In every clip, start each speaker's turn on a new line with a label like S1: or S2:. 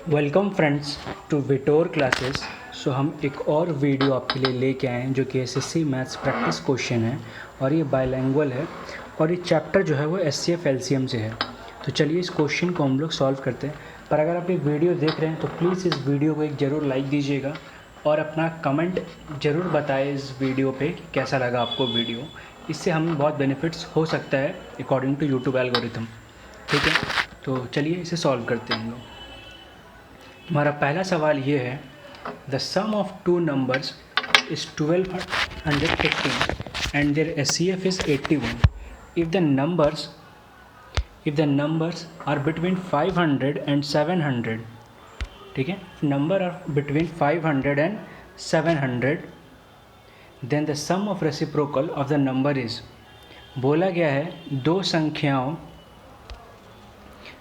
S1: Welcome friends to Vitor classes. So हम एक और वीडियो आपके लिए लेके आए हैं जो कि एसएससी मैथ्स प्रैक्टिस क्वेश्चन है और ये बाइलैंग्वेज है और ये चैप्टर जो है वो एचसीएफ एलसीएम से है। तो चलिए इस क्वेश्चन को हम लोग सॉल्व करते हैं। पर अगर आप ये वीडियो देख रहे हैं तो प्लीज़ इस वीडियो को एक ज़रूर लाइक दीजिएगा और अपना कमेंट ज़रूर बताएं इस वीडियो पे कि कैसा लगा आपको वीडियो। इससे हमें बहुत बेनिफिट्स हो सकता है अकॉर्डिंग टू यूट्यूब एल्गोरिथम। ठीक है, तो चलिए इसे सॉल्व करते हैं हम लोग। हमारा पहला सवाल ये है, the sum of two numbers is 1218 and their HCF is 81 if the numbers are between 500 and 700। ठीक है, number are between 500 and 700 then the sum of reciprocal of the number is. बोला गया है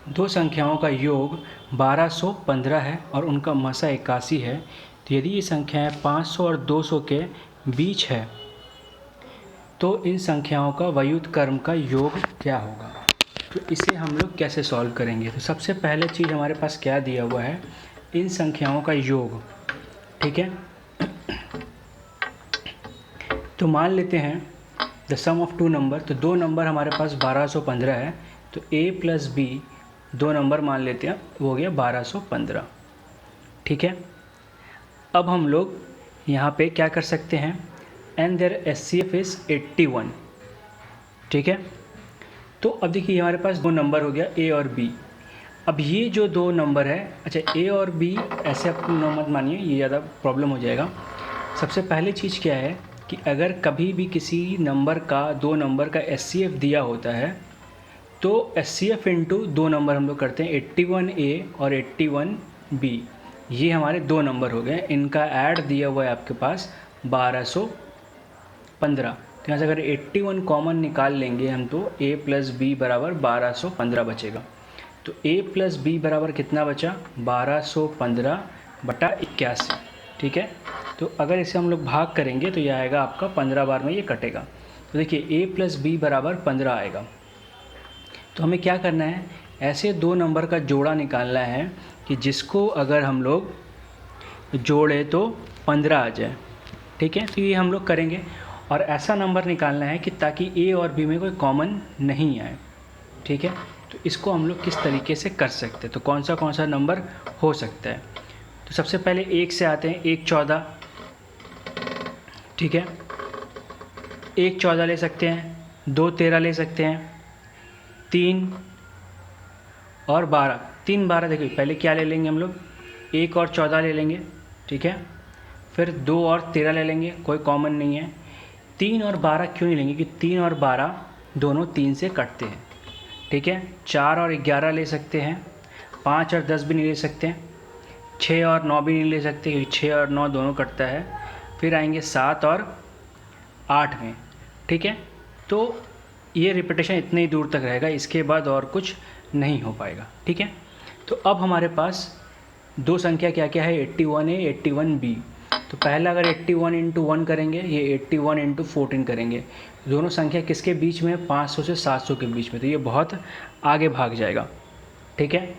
S1: दो संख्याओं का योग 1215 है और उनका मसा 81 है। तो यदि ये संख्याएं 500 और 200 के बीच है तो इन संख्याओं का व्युत्क्रम का योग क्या होगा। तो इसे हम लोग कैसे सॉल्व करेंगे। तो सबसे पहले चीज़ हमारे पास क्या दिया हुआ है, इन संख्याओं का योग। ठीक है, तो मान लेते हैं the sum of two number. तो दो नंबर हमारे पास 1215 है, तो a प्लस बी दो नंबर मान लेते हैं, वो हो गया 1215। ठीक है, अब हम लोग यहाँ पे क्या कर सकते हैं, एंड देयर एचसीएफ इज़ 81। ठीक है, तो अब देखिए हमारे पास दो नंबर हो गया a और b। अब ये जो दो नंबर है, अच्छा a और b ऐसे आप मत मानिए, ये ज़्यादा प्रॉब्लम हो जाएगा। सबसे पहले चीज़ क्या है कि अगर कभी भी किसी नंबर का दो नंबर का एचसीएफ दिया होता है तो एचसीएफ इंटू दो नंबर हम लोग करते हैं, 81A और 81B। ये हमारे दो नंबर हो गए, इनका ऐड दिया हुआ है आपके पास 1215। तो यहाँ से अगर 81 कॉमन निकाल लेंगे हम तो a प्लस बी बराबर 1215 बचेगा। तो a प्लस बी बराबर कितना बचा, 1215/81। ठीक है, तो अगर इसे हम लोग भाग करेंगे तो यह आएगा आपका 15 बार में ये कटेगा। तो देखिए a प्लस बी बराबर 15 आएगा। तो हमें क्या करना है, ऐसे दो नंबर का जोड़ा निकालना है कि जिसको अगर हम लोग जोड़े तो 15 आ जाए। ठीक है, तो ये हम लोग करेंगे और ऐसा नंबर निकालना है कि ताकि ए और बी में कोई कॉमन नहीं आए। ठीक है, तो इसको हम लोग किस तरीके से कर सकते हैं, तो कौन सा नंबर हो सकता है। तो सबसे पहले एक से आते हैं, 1 14। ठीक है, 1 14 ले सकते हैं, 2 13 ले सकते हैं, 3 और 12। 3 12 देखिए पहले क्या ले लेंगे हम लोग, 1 और 14 ले लेंगे। ठीक है, फिर 2 और 13 ले लेंगे, कोई कॉमन नहीं है। 3 और 12 क्यों नहीं लेंगे कि 3 और 12 दोनों 3 से कटते हैं। ठीक है, 4 और 11 ले सकते हैं, 5 और 10 भी नहीं ले सकते, 6 और 9 भी नहीं ले सकते क्योंकि 6 और 9 दोनों कटता है। फिर आएंगे 7 और 8 में। ठीक है, तो ये रिपीटेशन इतने ही दूर तक रहेगा, इसके बाद और कुछ नहीं हो पाएगा। ठीक है, तो अब हमारे पास दो संख्या क्या क्या है, 81A 81B। तो पहला अगर 81 इंटू 1 करेंगे, ये 81 इंटू 14 करेंगे। दोनों संख्या किसके बीच में, 500 से 700 के बीच में, तो ये बहुत आगे भाग जाएगा। ठीक है,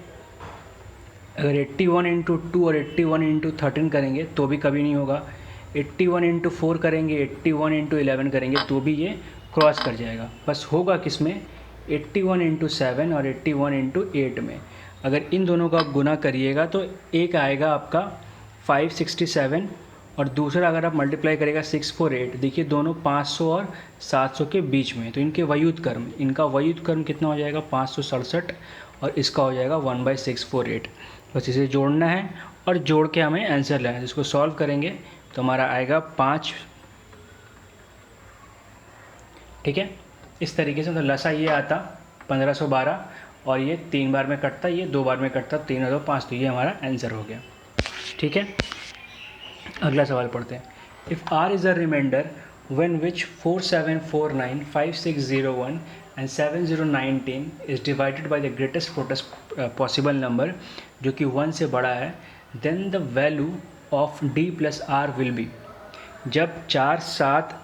S1: अगर 81 इंटू 2 और 81 इंटू 13 करेंगे तो भी कभी नहीं होगा। 81 इंटू 4 करेंगे, 81 इंटू 11 करेंगे तो भी ये क्रॉस कर जाएगा। बस होगा किस में, 81 इंटू 7 और 81 इंटू 8 में। अगर इन दोनों का आप गुना करिएगा तो एक आएगा आपका 567 और दूसरा अगर आप मल्टीप्लाई करेगा 648। देखिए दोनों 500 और 700 के बीच में, तो इनके व्युत्क्रम, इनका व्युत्क्रम कितना हो जाएगा, 567 और इसका हो जाएगा 1/648। बस इसे जोड़ना है और जोड़ के हमें आंसर लेना है। इसको सॉल्व करेंगे तो हमारा आएगा 5। ठीक है, इस तरीके से तो लसा ये आता 1512 और ये 3 बार में कटता, ये 2 बार में कटता, 3 और 2 5, तो ये हमारा आंसर हो गया। ठीक है, अगला सवाल पढ़ते हैं। If R is a remainder when which 4749 5601 and 7019 is divided by the greatest possible number जो कि 1 से बड़ा है, then the value of D plus R will be. जब 4749,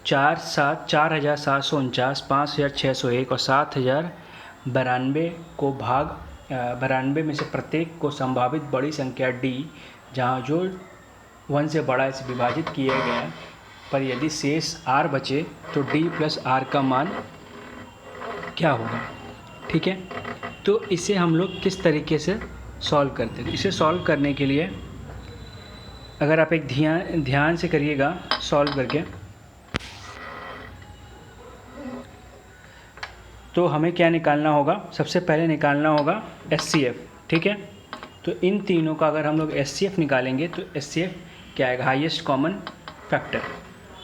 S1: 5749, 5601 और 7092 को भाग 92 में से प्रत्येक को संभावित बड़ी संख्या d जहाँ जो 1 से बड़ा है से विभाजित किया गया पर यदि शेष r बचे तो d प्लस r का मान क्या होगा। ठीक है, तो इसे हम लोग किस तरीके से सॉल्व करते हैं। इसे सॉल्व करने के लिए अगर आप एक ध्यान से करिएगा सॉल्व करके, तो हमें क्या निकालना होगा, सबसे पहले निकालना होगा HCF। ठीक है, तो इन तीनों का अगर हम लोग HCF निकालेंगे तो HCF क्या आएगा, हाईएस्ट कॉमन फैक्टर।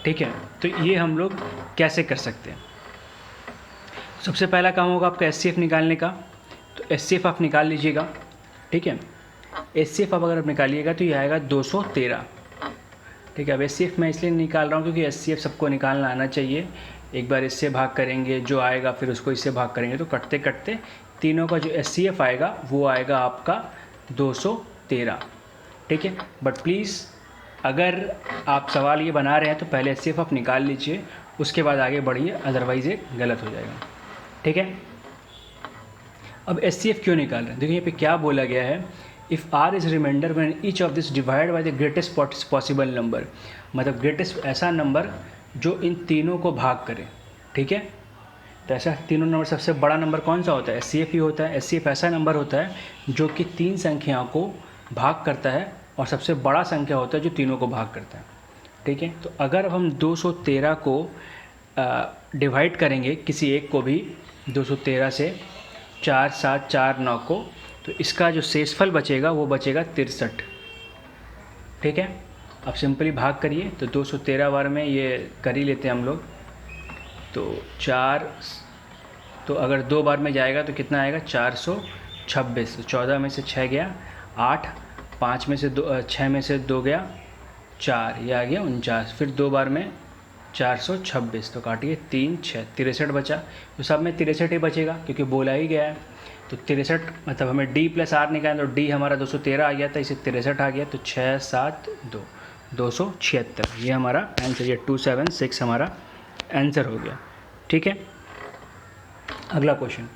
S1: ठीक है, तो ये हम लोग कैसे कर सकते हैं। सबसे पहला काम होगा आपका HCF निकालने का, तो HCF आप निकाल लीजिएगा। ठीक है, HCF आप अगर आप निकालिएगा तो ये आएगा 213। ठीक है, अब HCF मैं इसलिए निकाल रहा हूँ क्योंकि HCF सबको निकालना आना चाहिए। एक बार इससे भाग करेंगे जो आएगा फिर उसको इससे भाग करेंगे तो कटते कटते तीनों का जो HCF आएगा वो आएगा आपका 213। ठीक है, बट प्लीज़ अगर आप सवाल ये बना रहे हैं तो पहले HCF आप निकाल लीजिए, उसके बाद आगे बढ़िए, अदरवाइज़ ये गलत हो जाएगा। ठीक है, अब HCF क्यों निकाल रहे हैं, देखिए यहाँ पे क्या बोला गया है, if R is remainder when each of this divide by the greatest possible number, मतलब ग्रेटेस्ट ऐसा नंबर जो इन तीनों को भाग करे। ठीक है, तो ऐसा तीनों नंबर सबसे बड़ा नंबर कौन सा होता है, HCF ही होता है। HCF ऐसा नंबर होता है जो कि 3 संख्याओं को भाग करता है और सबसे बड़ा संख्या होता है जो तीनों को भाग करता है। ठीक है, तो अगर हम 213 को डिवाइड करेंगे किसी एक को भी 213 से 4 7 4 9 को, तो इसका जो शेषफल बचेगा वो बचेगा 63। ठीक है, अब सिंपली भाग करिए, तो 213 बार में ये कर ही लेते हैं हम लोग, तो 4, तो अगर 2 बार में जाएगा तो कितना आएगा 426। तो 14 में से 6 गया 8, 5 में से 2, 6 में से 2 गया 4, ये आ गया 49। फिर 2 बार में 426, तो काटिए 3 6 63 बचा। तो सब में 63 ही बचेगा क्योंकि बोला ही गया है। तो 63 मतलब हमें d प्लस r निकालना, तो d हमारा 213 आ गया था, इसे 63 आ गया, तो 6 7 2 276, ये हमारा आंसर, ये 276 हमारा आंसर हो गया। ठीक है, अगला question,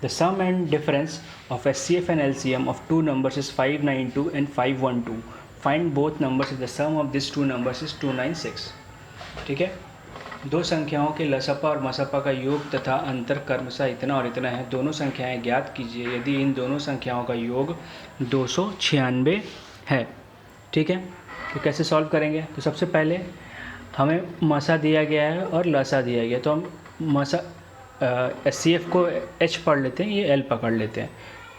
S1: the sum and difference of HCF and LCM of 2 numbers is 592 and 512, find both numbers, the sum of this 2 numbers is 296। ठीक है, दो संख्याओं के लसपा और मसपा का योग तथा अंतर क्रमशः इतना और इतना है, दोनों संख्याएं ज्ञात कीजिए यदि इन दोनों संख्याओं का योग 296 है। ठीक है, तो कैसे सॉल्व करेंगे, तो सबसे पहले हमें मसा दिया गया है और लसा दिया गया है, तो हम मसा HCF को H पढ़ लेते हैं, ये L पकड़ लेते हैं।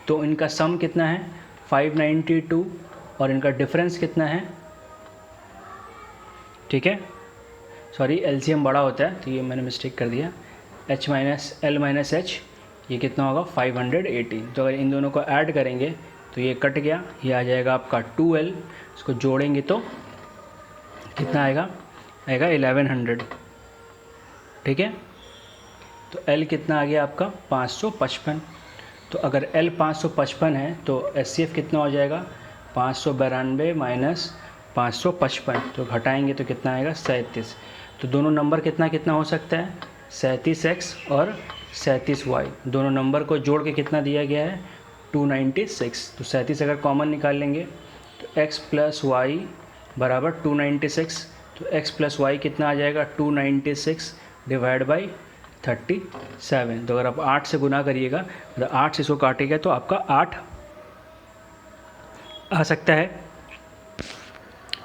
S1: तो इनका सम कितना है 592 और इनका डिफरेंस कितना है, ठीक है, सॉरी LCM बड़ा होता है तो ये मैंने मिस्टेक कर दिया, H minus L minus H, ये कितना होगा 518। तो अगर इन दोनों को ऐड करेंगे तो ये कट गया, ये आ जाएगा आपका 2L, इसको जोड़ेंगे तो कितना आएगा 1100। ठीक है, तो L कितना आ गया आपका 555। तो अगर L 555 है तो HCF कितना हो जाएगा 592 माइनस 555, तो घटाएंगे तो कितना आएगा 37। तो दोनों नंबर कितना कितना हो सकता है 37x और 37y, दोनों नंबर को जोड़ के कितना दिया गया है 296। तो 37 अगर कॉमन निकाल लेंगे तो x प्लस वाई बराबर 296, तो x प्लस वाई कितना आ जाएगा 296 डिवाइड बाई 37। तो अगर आप 8 से गुना करिएगा, मतलब 8 से इसको काटेगा तो आपका 8 आ सकता है।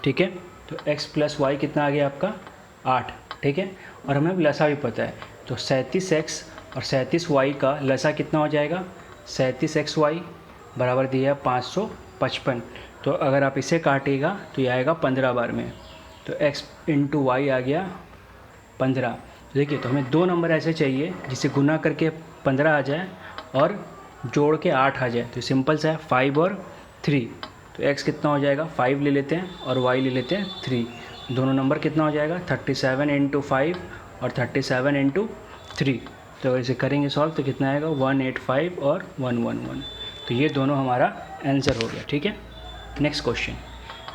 S1: ठीक है, तो x प्लस वाई कितना आ गया आपका 8। ठीक है, और हमें लसा भी पता है, तो 37x और 37y का लसा कितना हो जाएगा 37xy बराबर दिया 555। तो अगर आप इसे काटिएगा तो ये आएगा 15 बार में, तो x इंटू वाई आ गया 15। देखिए, तो हमें दो नंबर ऐसे चाहिए जिसे गुना करके 15 आ जाए और जोड़ के 8 आ जाए। तो सिंपल सा है 5 और 3, तो x कितना हो जाएगा 5 ले लेते हैं और y ले लेते हैं 3, दोनों नंबर कितना हो जाएगा 37 इंटू 5 और 37 इंटू 3। तो अगर इसे करेंगे सॉल्व तो कितना आएगा 185 और 111। तो ये दोनों हमारा आंसर हो गया। ठीक है, next question,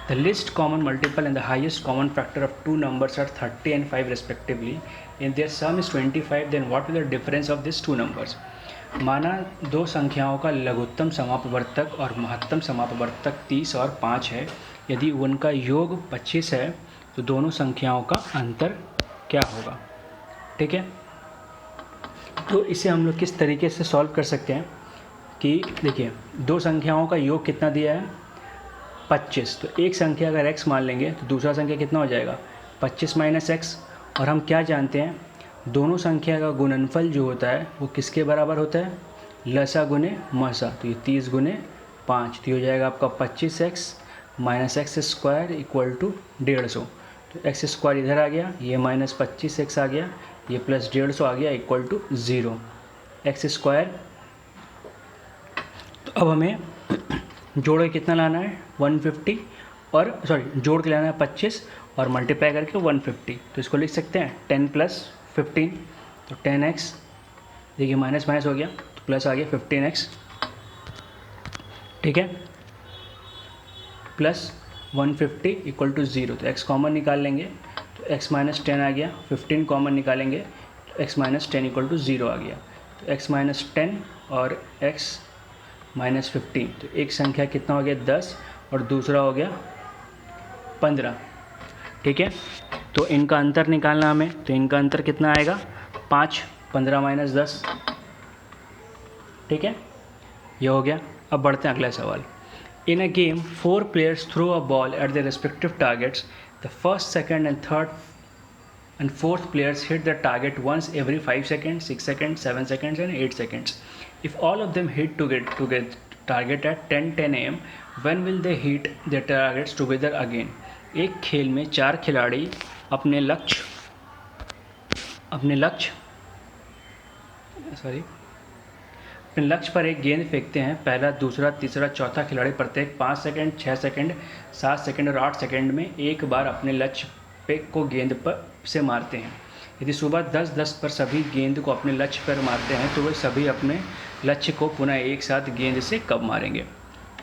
S1: the list common multiple and the highest common factor of 2 numbers are 30 and 5 respectively, and their sum is 25, then what is the difference of these 2 numbers? माना दो संख्याओं का लघुत्तम समापवर्तक और महत्तम समापवर्तक 30 और 5 है। यदि उनका योग 25 है तो दोनों संख्याओं का अंतर क्या होगा। ठीक है, तो इसे हम लोग किस तरीके से सॉल्व कर सकते हैं कि देखिए, दो संख्याओं का योग कितना दिया है 25, तो एक संख्या अगर x मान लेंगे तो दूसरा संख्या कितना हो जाएगा 25 माइनस एक्स। और हम क्या जानते हैं, दोनों संख्या का गुणनफल जो होता है वो किसके बराबर होता है, लसा गुने मसा। तो ये 30 गुने 5, तो ये हो जाएगा आपका 25x minus x square equal to 150। तो एक्स स्क्वायर इधर आ गया, ये माइनस 25x आ गया, ये प्लस 150 आ गया इक्वल टू 0 एक्स स्क्वायर। तो अब हमें जोड़ के कितना लाना है 150, और सॉरी जोड़ के लाना है 25 और मल्टीप्लाई करके 150। तो इसको लिख सकते हैं 10 प्लस 15, तो 10x, देखिए माइनस माइनस हो गया तो प्लस आ गया 15x। ठीक है, प्लस 150 इक्वल टू 0, तो x कॉमन निकाल लेंगे तो x माइनस 10 आ गया, 15 कॉमन निकालेंगे तो x माइनस 10 इक्वल टू 0 आ गया। तो x माइनस 10 और x माइनस 15, तो एक संख्या कितना हो गया 10 और दूसरा हो गया 15। ठीक है, तो इनका अंतर निकालना हमें, तो इनका अंतर कितना आएगा 5, 15 माइनस 10। ठीक है, ये हो गया। अब बढ़ते हैं अगला सवाल। In a game 4 players throw a ball at the respective targets. The first, second and third and fourth players hit the target once every 5 seconds, 6 seconds, 7 seconds and 8 seconds. If all of them hit to get target at 10 am, when will they hit their targets together again? एक खेल में 4 खिलाड़ी अपने लक्ष्य पर एक गेंद फेंकते हैं। पहला, दूसरा, तीसरा, चौथा खिलाड़ी प्रत्येक 5 सेकंड, 6 सेकंड, 7 सेकंड और 8 सेकंड में एक बार अपने लक्ष्य पे को गेंद पर से मारते हैं। यदि सुबह 10:10 पर सभी गेंद को अपने लक्ष्य पर मारते हैं तो वे सभी अपने लक्ष्य को पुनः एक साथ गेंद से कब मारेंगे।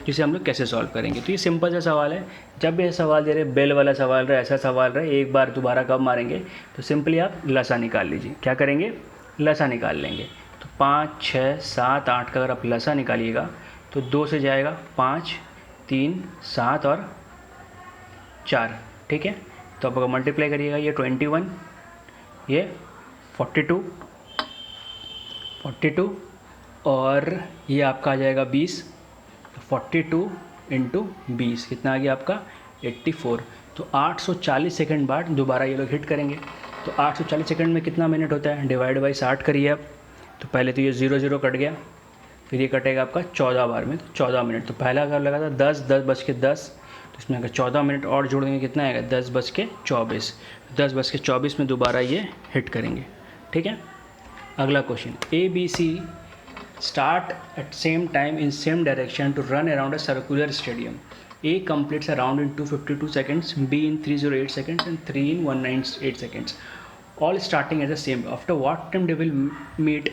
S1: जिसे हम लोग कैसे सॉल्व करेंगे। तो ये सिंपल सा सवाल है। जब भी ये सवाल दे रहे, बेल वाला सवाल रहे, ऐसा सवाल रहे, एक बार दोबारा कब मारेंगे, तो सिंपली आप लसा निकाल लीजिए। क्या करेंगे, लसा निकाल लेंगे। तो 5, 6, 7, 8 का अगर आप लसा निकालिएगा तो 2 से जाएगा 5, 3, 7 और 4। ठीक है, तो आप अगर मल्टीप्लाई करिएगा ये 21, ये 42 और ये आपका आ जाएगा 20। तो 42 इंटू 20 कितना आ गया आपका 84। तो 840 सेकंड बाद दोबारा ये लोग हिट करेंगे। तो 840 सेकंड में कितना मिनट होता है, डिवाइड बाई 60 करिए आप। तो पहले तो ये 0 कट गया, फिर ये कटेगा आपका 14 बार में, तो 14 मिनट। तो पहला अगर लगा था 10:10 तो इसमें अगर 14 मिनट और जोड़ देंगे कितना आएगा 10:24। 10:24 में दोबारा ये हिट करेंगे। ठीक है, अगला question. ABC start at same time in same direction to run around a circular stadium. A completes a round in 252 seconds, B in 308 seconds and 3 in 198 seconds. All starting at the same. After what time they will meet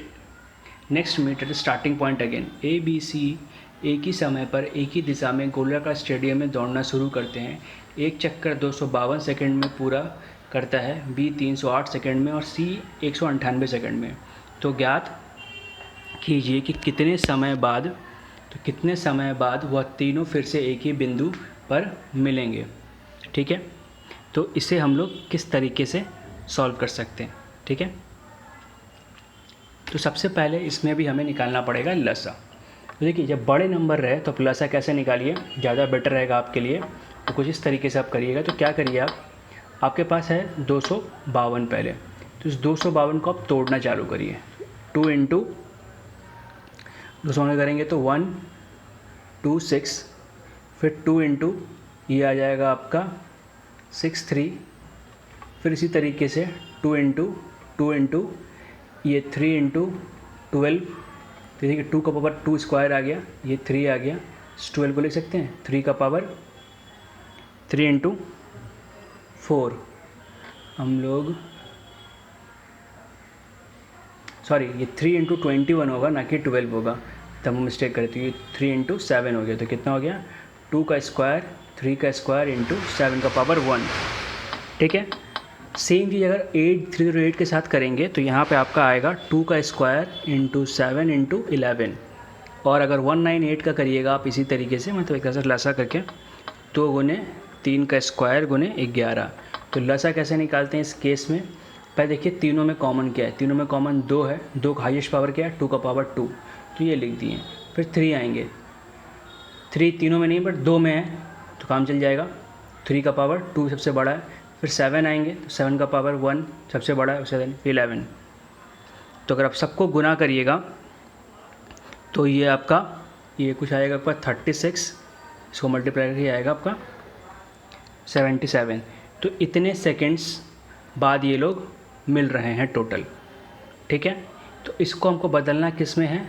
S1: at the starting point again. A, B, C एक ही समय पर एक ही दिशा में गोलाकार stadium में दौड़ना शुरू करते हैं। एक चक्कर 252 सेकंड में पूरा करता है, B 308 सेकंड में और C 198 सेकंड में। तो ज्ञात कीजिए कि कितने समय बाद वह तीनों फिर से एक ही बिंदु पर मिलेंगे। ठीक है, तो इसे हम लोग किस तरीके से सॉल्व कर सकते हैं। ठीक है, तो सबसे पहले इसमें भी हमें निकालना पड़ेगा लसा। तो देखिए, जब बड़े नंबर रहे तो लसा कैसे निकालिए, ज़्यादा बेटर रहेगा आपके लिए। तो कुछ इस तरीके से आप करिएगा। तो क्या करिए आप, आपके पास है 252 पहले, तो इस 252 को आप तोड़ना चालू करिए। 2 इंटू 200 में करेंगे तो 1, 2, 6, फिर 2 इंटू ये आ जाएगा आपका 6, 3, फिर इसी तरीके से 2 इंटू ये 3 इंटू 12। तो देखिए 2 का पावर 2 स्क्वायर आ गया, ये 3 आ गया, 12 को लिख सकते हैं 3 का पावर 3 इंटू 4। हम लोग सॉरी, ये 3 इंटू 21 होगा ना कि 12 होगा, तब हम मिस्टेक करें। तो ये 3 इंटू 7 हो गया। तो कितना हो गया 2 का स्क्वायर, 3 का स्क्वायर इंटू 7 का पावर 1। ठीक है, सेम चीज़ अगर 8308 के साथ करेंगे तो यहाँ पे आपका आएगा 2 का स्क्वायर इंटू 7 इंटू 11, और अगर 198 का करिएगा आप इसी तरीके से, मतलब एक तरह से लसा करके 2 गुने 3 का स्क्वायर गुने 11। तो लसा कैसे निकालते हैं इस केस में? पहले देखिए तीनों में कॉमन क्या है, तीनों में कॉमन 2 है, 2 का हाईएस्ट पावर क्या है, 2 का पावर 2, तो ये लिख दिए। फिर 3 आएंगे, 3 तीनों में नहीं बट 2 में है तो काम चल जाएगा, 3 का पावर 2 सबसे बड़ा है। फिर 7 आएंगे तो 7 का पावर 1 सबसे बड़ा है, 7 फिर 11। तो अगर आप सबको गुना करिएगा तो ये आपका ये कुछ आएगा आपका 36, इसको मल्टीप्लाई करके आएगा आपका 77। तो इतने सेकंड्स बाद ये लोग मिल रहे हैं टोटल, ठीक है। तो इसको हमको बदलना किस में है,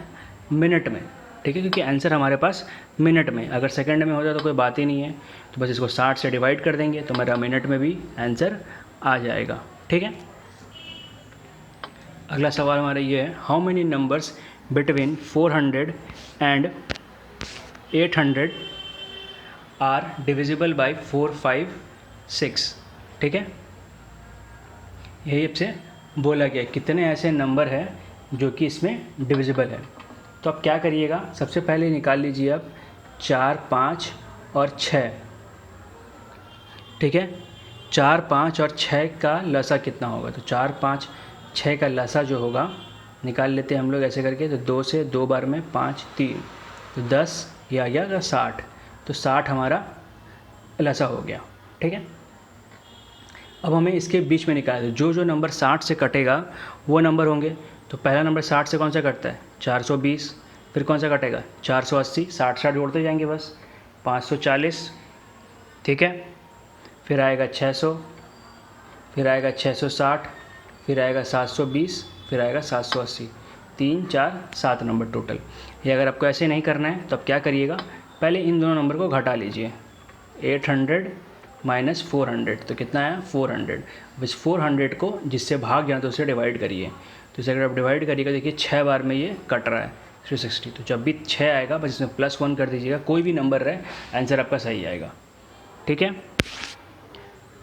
S1: मिनट में, ठीक है, क्योंकि आंसर हमारे पास मिनट में, अगर सेकंड में होता तो कोई बात ही नहीं है, तो बस इसको 60 से डिवाइड कर देंगे तो मेरा मिनट में भी आंसर आ जाएगा, ठीक है। अगला सवाल हमारा ये है, how many numbers between 400 and 800 are divisible by 4, 5, 6, ठीक है। यही आपसे बोला गया कितने ऐसे नंबर हैं जो कि इसमें डिविजिबल है। तो आप क्या करिएगा, सबसे पहले निकाल लीजिए आप 4, 5 और 6, ठीक है। 4, 5 और 6 का लसा कितना होगा, तो 4, 5, 6 का लसा जो होगा निकाल लेते हैं हम लोग ऐसे करके। तो 2 से 2 बार में 5, 3, तो 10 या 60, तो 60 हमारा लसा हो गया, ठीक है। अब हमें इसके बीच में निकालना है, जो नंबर 60 से कटेगा वो नंबर होंगे। तो पहला नंबर 60 से कौन सा कटता है, 420, फिर कौन सा कटेगा 480, 60 जोड़ते जाएंगे बस, 540, ठीक है। फिर आएगा 600, फिर आएगा 660, फिर आएगा 720, फिर आएगा 780, 3, 4, 7 नंबर टोटल। ये अगर आपको ऐसे नहीं करना है तो आप क्या करिएगा, पहले इन दोनों नंबर को घटा लीजिए, 800 माइनस 400, तो कितना आया 400। अब इस 400 को जिससे भाग जाए तो उसे डिवाइड करिए, तो इसे अगर आप डिवाइड करिएगा देखिए 6 बार में ये कट रहा है 360, तो जब भी 6 आएगा बस इसमें +1 कर दीजिएगा, कोई भी नंबर रहे आंसर आपका सही आएगा, ठीक है।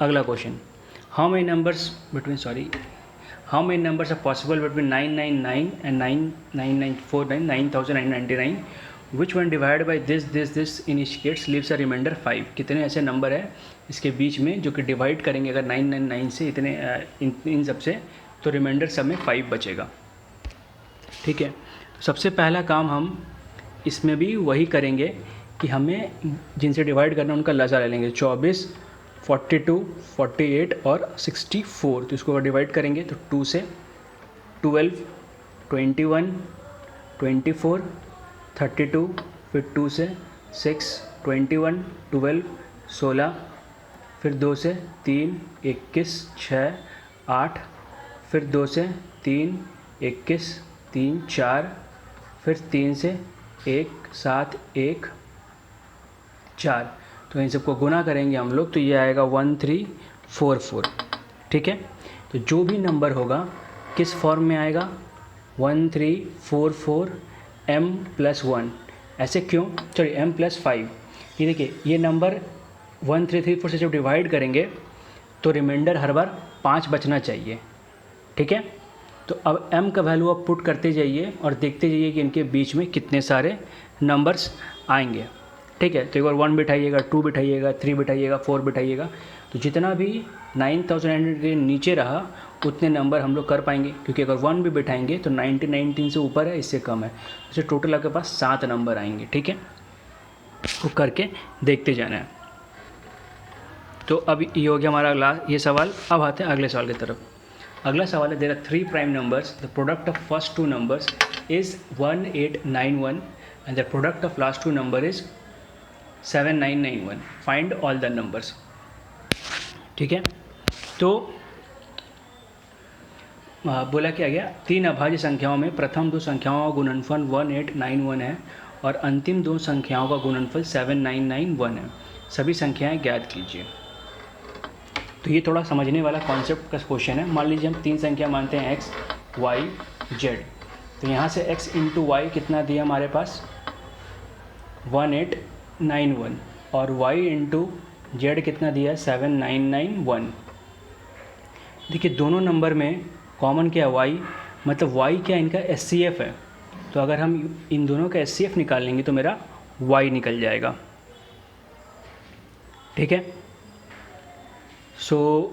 S1: अगला question, how many numbers are possible between 999 and 99949 9999, which one divide by this initiates leaves a remainder 5। कितने ऐसे नंबर है इसके बीच में जो कि डिवाइड करेंगे अगर 999 से इतने इन सब से, तो रिमाइंडर सब में 5 बचेगा, ठीक है। तो सबसे पहला काम हम इसमें भी वही करेंगे कि हमें जिनसे डिवाइड करना उनका लसा ले लेंगे, 24, 42, 48 और 64। तो इसको डिवाइड करेंगे तो 2 से 12, 21, 24, 32, फिर 2 से 6, 21, 12, 16, फिर 2 से 3, 21, 6, 8, फिर 2 से 3, 21, 3, 4, फिर 3 से 1, 7, 1, 4। तो इन सबको गुना करेंगे हम लोग तो ये आएगा 1344, ठीक है। तो जो भी नंबर होगा किस फॉर्म में आएगा, 1344 m+1, ऐसे क्यों, सॉरी m+5। ये देखिए ये नंबर 1334 से जब डिवाइड करेंगे तो रिमाइंडर हर बार 5 बचना चाहिए, ठीक है। तो अब m का वैल्यू आप पुट करते जाइए और देखते जाइए कि इनके बीच में कितने सारे नंबर्स आएंगे, ठीक है। तो एक बार 1 बिठाइएगा, 2 बिठाइएगा, 3 बिठाइएगा, 4 बिठाइएगा, तो जितना भी 9900 के नीचे रहा उतने नंबर हम लोग कर पाएंगे, क्योंकि अगर 1 भी बिठाएंगे तो 19 से ऊपर है, इससे कम है, तो टोटल आपके पास 7 नंबर आएंगे, ठीक है। वो करके देखते जाना है। तो अब ये हो गया हमारा ये सवाल। अब आते हैं अगले सवाल की तरफ। अगला सवाल है, there are 3 prime numbers, the product of first 2 numbers is 1891 and the product of last 2 number is 7991, find all the numbers, ठीक है। तो बोला क्या गया, 3 अभाज्य संख्याओं में प्रथम 2 संख्याओं का गुणनफल 1891 है और अंतिम 2 संख्याओं का गुणनफल 7991 है, सभी संख्याएं ज्ञात कीजिए। तो ये थोड़ा समझने वाला कॉन्सेप्ट का क्वेश्चन है। मान लीजिए हम 3 संख्या मानते हैं x, y, z। तो यहाँ से x × y कितना दिया हमारे पास 1891 और y × z कितना दिया 7991। देखिए दोनों नंबर में कॉमन क्या है, y, मतलब y क्या इनका HCF है, तो अगर हम इन दोनों का HCF निकाल लेंगे तो मेरा y निकल जाएगा। ठीक है, सो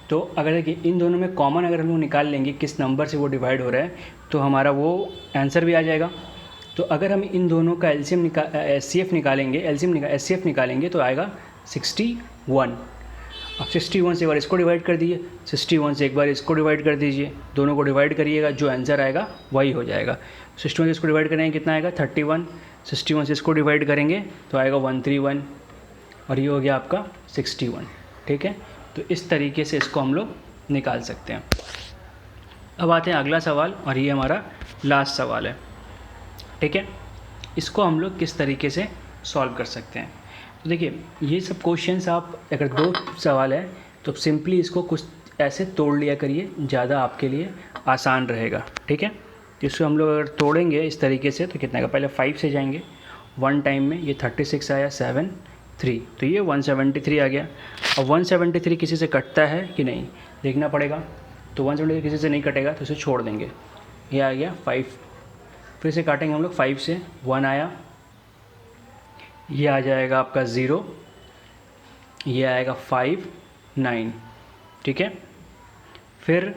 S1: तो अगर देखिए इन दोनों में कॉमन अगर हम लोग निकाल लेंगे किस नंबर से वो डिवाइड हो रहा है, तो हमारा वो आंसर भी आ जाएगा। तो अगर हम इन दोनों का HCF निकालेंगे, HCF निकालेंगे तो आएगा 61। अब 61 से एक बार इसको डिवाइड कर दीजिए, 61 से एक बार इसको डिवाइड कर दीजिए, दोनों को डिवाइड करिएगा, जो आंसर आएगा वही हो जाएगा। 61 से इसको डिवाइड करेंगे कितना आएगा 31, 61 से इसको डिवाइड करेंगे तो आएगा 131, और ये हो गया आपका 61। ठीक है, तो इस तरीके से इसको हम लोग निकाल सकते हैं। अब आते हैं अगला सवाल, और ये हमारा लास्ट सवाल है। ठीक है, इसको हम लोग किस तरीके से सॉल्व कर सकते हैं। तो देखिए ये सब क्वेश्चंस आप, अगर 2 सवाल है तो सिंपली इसको कुछ ऐसे तोड़ लिया करिए, ज़्यादा आपके लिए आसान रहेगा। ठीक है, तो इसको हम लोग अगर तोड़ेंगे इस तरीके से तो कितना का, पहले 5 से जाएंगे, 1 टाइम में ये 36 आया, 7 3, तो ये 173 आ गया। अब 173 किसी से कटता है कि नहीं देखना पड़ेगा, तो 173 किसी से नहीं कटेगा तो इसे छोड़ देंगे। ये आ गया 5, फिर से काटेंगे हम लोग 5 से, 1 आया, ये आ जाएगा आपका 0, ये आएगा 5 9। ठीक है, फिर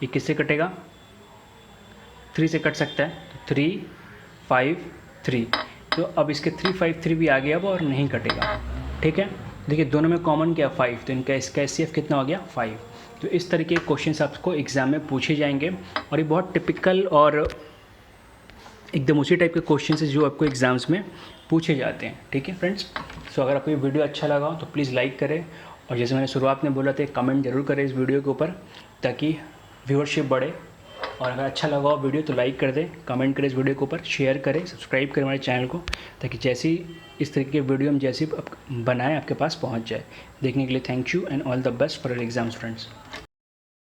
S1: ये किससे कटेगा, 3 से कट सकता है, तो 3 5 3, तो अब इसके 3 5 3 भी आ गया अब और नहीं कटेगा। ठीक है, देखिए दोनों में कॉमन क्या 5, तो इनका इसका HCF कितना हो गया 5। तो इस तरीके के क्वेश्चन आपको एग्ज़ाम में पूछे जाएंगे, और ये बहुत टिपिकल और एकदम उसी टाइप के क्वेश्चन है जो आपको एग्ज़ाम्स में पूछे जाते हैं। ठीक है फ्रेंड्स, सो अगर आपको ये वीडियो अच्छा लगा हो तो प्लीज़ लाइक करें, और जैसे मैंने शुरुआत में बोला था कमेंट जरूर करें इस वीडियो के ऊपर, ताकि व्यूअरशिप बढ़े। और अगर अच्छा लगा हो वीडियो तो लाइक कर दें, कमेंट करें इस वीडियो के ऊपर, शेयर करें, सब्सक्राइब करें हमारे चैनल को, ताकि जैसी इस तरीके की वीडियो हम जैसी बनाएं आपके पास पहुंच जाए। देखने के लिए thank you and all the best for your exams friends.